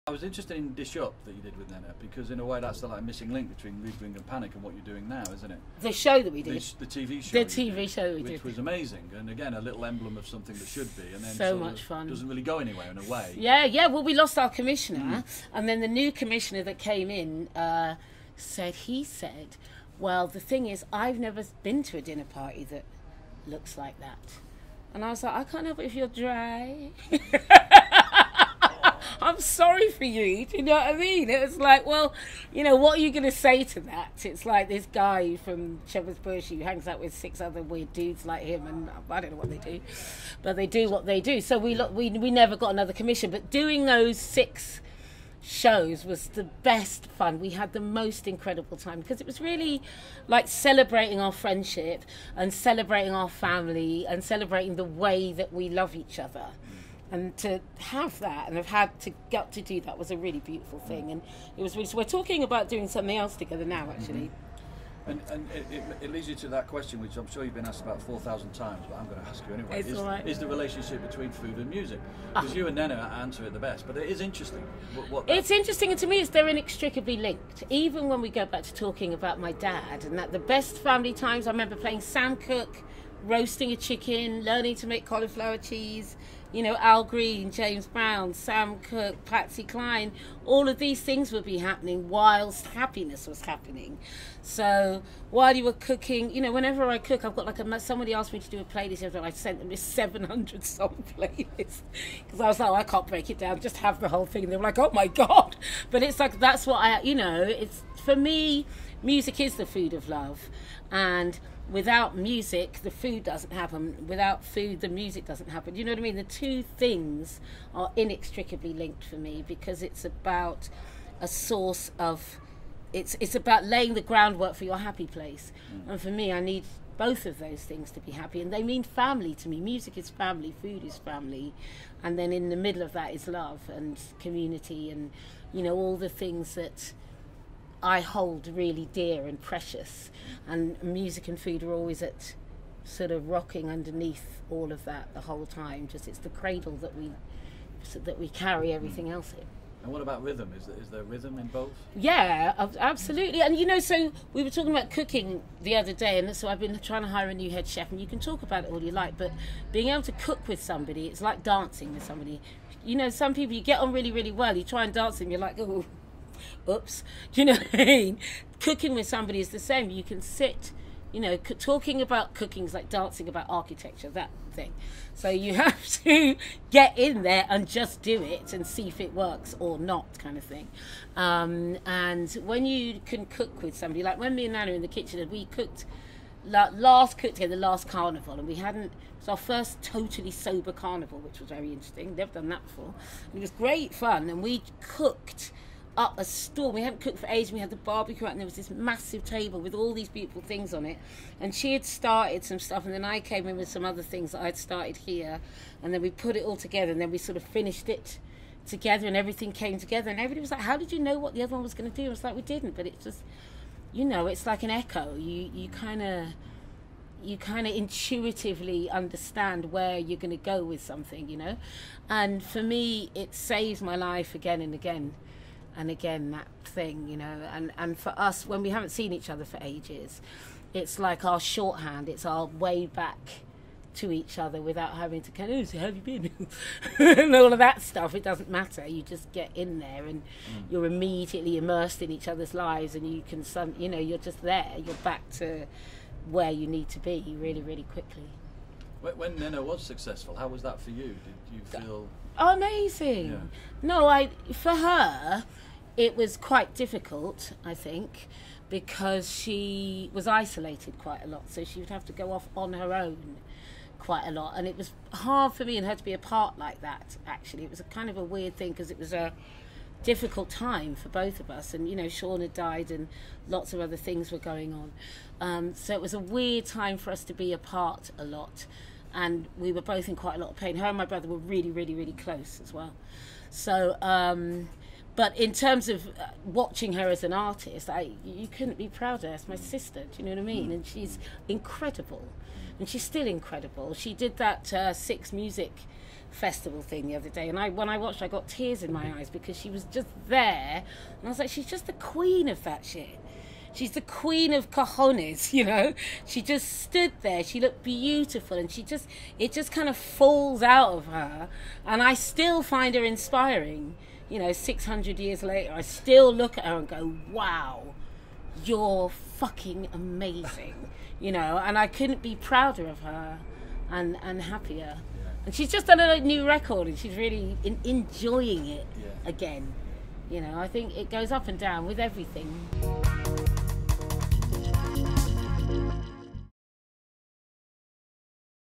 I was interested in Dish Up that you did with Neneh, because in a way that's the like missing link between Mood Ring and Panic and what you're doing now, isn't it? The show that we did. The TV show. The TV show we did. Which was amazing, and again a little emblem of something that should be, and then so much fun. Doesn't really go anywhere in a way. Yeah. Well, we lost our commissioner, and then the new commissioner that came in said, well, the thing is, I've never been to a dinner party that looks like that. And I was like, I can't help it if you're dry. I'm sorry for you, do you know what I mean? It was like, well, you know, what are you going to say to that? It's like this guy from Shepherd's Bush who hangs out with 6 other weird dudes like him, and I don't know what they do, but they do what they do. So we never got another commission, but doing those 6 shows was the best fun. We had the most incredible time, because it was really like celebrating our friendship and celebrating our family and celebrating the way that we love each other. And to have that and have had to get to do that was a really beautiful thing. And it was really, so we're talking about doing something else together now, actually. And it leads you to that question, which I'm sure you've been asked about 4,000 times, but I'm going to ask you anyway. It's all right. Is the relationship between food and music? Because you and Neneh answer it the best, but it is interesting. It's interesting, and to me they're inextricably linked. Even when we go back to talking about my dad, and that the best family times, I remember playing Sam Cooke, roasting a chicken, learning to make cauliflower cheese, you know, Al Green, James Brown, Sam Cooke, Patsy Cline, all of these things would be happening whilst happiness was happening. So while you were cooking, you know, whenever I cook, I've got like somebody asked me to do a playlist, and I sent them this 700 song playlist, because I was like, I can't break it down, just have the whole thing. And they were like, oh my God. But it's like, that's what it's, for me, music is the food of love. And without music, the food doesn't happen. Without food, the music doesn't happen. You know what I mean? The two things are inextricably linked for me, because it's about a source of, it's about laying the groundwork for your happy place. And for me, I need both of those things to be happy. And they mean family to me. Music is family, food is family. And then in the middle of that is love and community and, you know, all the things that I hold really dear and precious, and music and food are always at sort of rocking underneath all of that the whole time. Just it's the cradle that we carry everything else in. And what about rhythm? Is there rhythm in both? Yeah, absolutely. And you know, so we were talking about cooking the other day, and so I've been trying to hire a new head chef, and you can talk about it all you like, but being able to cook with somebody, it's like dancing with somebody. You know, some people you get on really, really well, you try and dance and you're like, oh, oops, do you know what I mean? Cooking with somebody is the same. You can sit, you know, talking about cooking is like dancing about architecture, that thing. So you have to get in there and just do it and see if it works or not, kind of thing. And when you can cook with somebody, like when me and Nana in the kitchen, and we cooked cooked here the last carnival, and it was our first totally sober carnival, which was very interesting. Never done that before. And it was great fun, and we cooked up a storm. We hadn't cooked for ages. We had the barbecue out, and there was this massive table with all these beautiful things on it. And she had started some stuff, and then I came in with some other things that I'd started here, and then we put it all together, and then we sort of finished it together, and everything came together. And everybody was like, "How did you know what the other one was going to do?" I was like, "We didn't," but it's just, you know, it's like an echo. You kind of intuitively understand where you're going to go with something, you know. And for me, it saves my life again and again. And again, that thing, you know, and for us, when we haven't seen each other for ages, it's like our shorthand, it's our way back to each other without having to kind of, so how have you been? And all of that stuff. It doesn't matter. You just get in there and you're immediately immersed in each other's lives, and you can, you know, you're just there. You're back to where you need to be really, really quickly. When Neneh was successful, how was that for you? Did you feel... Amazing. Yeah. No, for her, it was quite difficult, I think, because she was isolated quite a lot, so she would have to go off on her own quite a lot, and it was hard for me and her to be apart like that, actually. It was a kind of a weird thing, because it was a difficult time for both of us, and, you know, Sean had died and lots of other things were going on. So it was a weird time for us to be apart a lot. And we were both in quite a lot of pain. Her and my brother were really, really, really close as well. So, but in terms of watching her as an artist, you couldn't be prouder. It's my sister, do you know what I mean? And she's incredible, and she's still incredible. She did that Six Music Festival thing the other day, and when I watched, I got tears in my eyes because she was just there, and I was like, she's just the queen of that shit. She's the queen of cojones, you know. She just stood there. She looked beautiful, and it just kind of falls out of her. And I still find her inspiring. You know, 600 years later, I still look at her and go, wow, you're fucking amazing. You know, and I couldn't be prouder of her and happier. Yeah. And she's just done a new record, and she's really enjoying it again. You know, I think it goes up and down with everything.